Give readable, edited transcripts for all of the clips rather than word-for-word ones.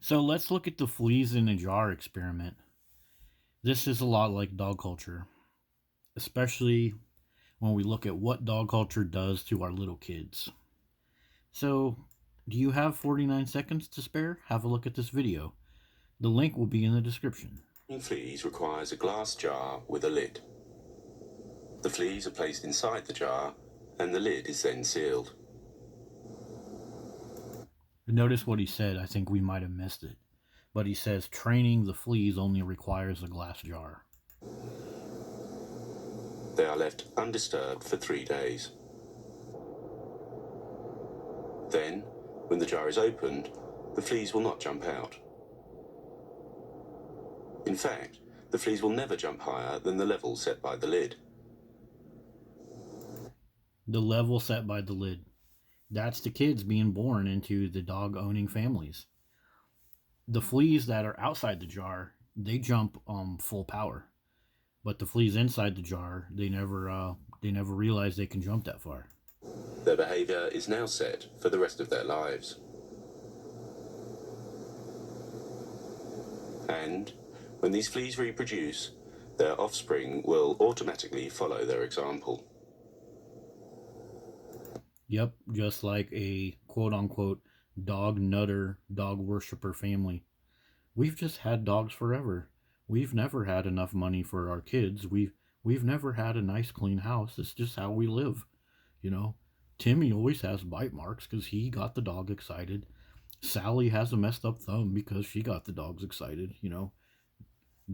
So let's look at the fleas in a jar experiment. This is a lot like dog culture, especially when we look at what dog culture does to our little kids. So, do you have 49 seconds to spare? Have a look at this video. The link will be in the description. Fleas requires a glass jar with a lid. The fleas are placed inside the jar and the lid is then sealed. Notice what he said. I think we might have missed it. But he says training the fleas only requires a glass jar. They are left undisturbed for 3 days. Then, when the jar is opened, the fleas will not jump out. In fact, the fleas will never jump higher than the level set by the lid. The level set by the lid. That's the kids being born into the dog owning families. The fleas that are outside the jar, they jump full power. But the fleas inside the jar, they never realize they can jump that far. Their behavior is now set for the rest of their lives. And when these fleas reproduce, their offspring will automatically follow their example. Yep, just like a quote unquote dog nutter, dog worshiper family. We've just had dogs forever. We've never had enough money for our kids. We've never had a nice clean house. It's just how we live, you know. Timmy always has bite marks because he got the dog excited. Sally has a messed up thumb because she got the dogs excited, you know.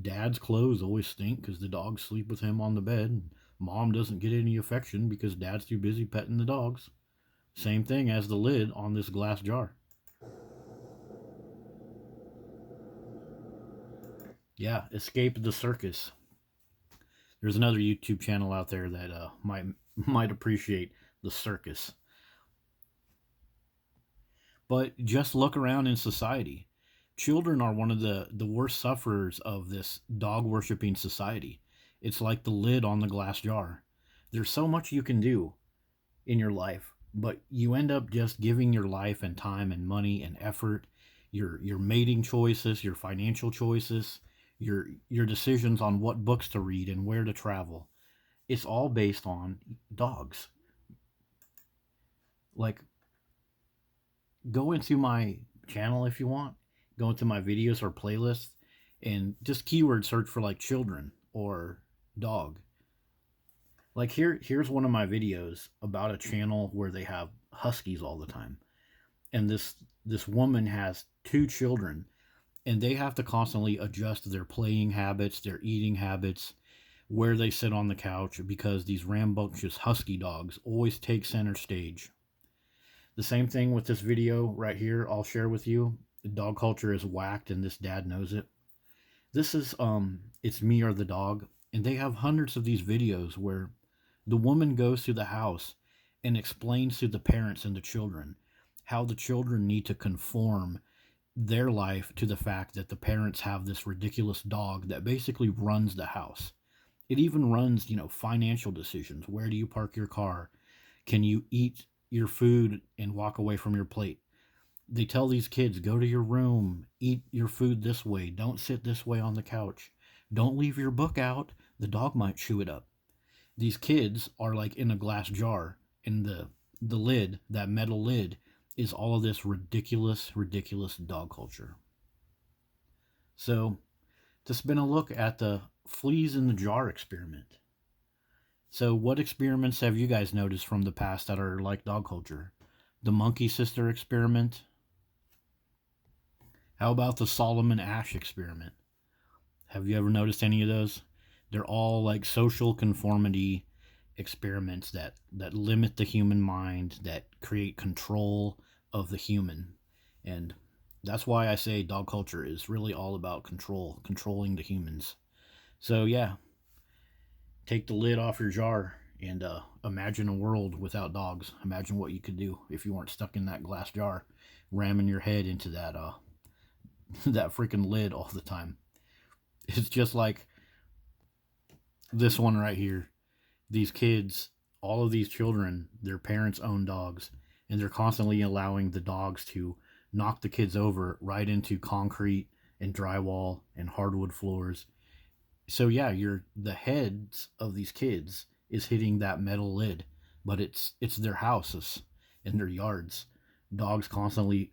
Dad's clothes always stink because the dogs sleep with him on the bed. Mom doesn't get any affection because dad's too busy petting the dogs. Same thing as the lid on this glass jar. Yeah, escape the circus. There's another YouTube channel out there that might appreciate the circus. But just look around in society. Children are one of the worst sufferers of this dog worshipping society. It's like the lid on the glass jar. There's so much you can do in your life, but you end up just giving your life and time and money and effort, your mating choices, your financial choices, your decisions on what books to read and where to travel. It's all based on dogs. Like, go into my channel if you want, go into my videos or playlists, and just keyword search for like children or dog. Like here's one of my videos about a channel where they have huskies all the time. And this woman has two children and they have to constantly adjust their playing habits, their eating habits, where they sit on the couch because these rambunctious husky dogs always take center stage. The same thing with this video right here I'll share with you. The dog culture is whacked and this dad knows it. This is it's me or the dog, and they have hundreds of these videos where the woman goes to the house and explains to the parents and the children how the children need to conform their life to the fact that the parents have this ridiculous dog that basically runs the house. It even runs, financial decisions. Where do you park your car? Can you eat your food and walk away from your plate? They tell these kids, go to your room, eat your food this way, don't sit this way on the couch, don't leave your book out, the dog might chew it up. These kids are like in a glass jar, and the lid, that metal lid, is all of this ridiculous dog culture. So, to spin a look at the fleas in the jar experiment. So, what experiments have you guys noticed from the past that are like dog culture? The monkey sister experiment. How about the Solomon Ash experiment? Have you ever noticed any of those? They're all like social conformity experiments that limit the human mind, that create control of the human. And that's why I say dog culture is really all about control, controlling the humans. So yeah, take the lid off your jar and imagine a world without dogs. Imagine what you could do if you weren't stuck in that glass jar, ramming your head into that that freaking lid all the time. It's just like this one right here. These kids, all of these children, their parents own dogs, and they're constantly allowing the dogs to knock the kids over right into concrete and drywall and hardwood floors. So yeah, the heads of these kids is hitting that metal lid, but it's their houses and their yards. Dogs constantly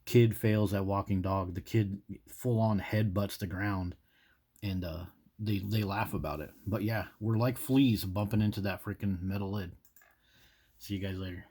kid fails at walking dog. The kid full on head butts the ground, and they laugh about it. But yeah, we're like fleas bumping into that freaking metal lid. See you guys later.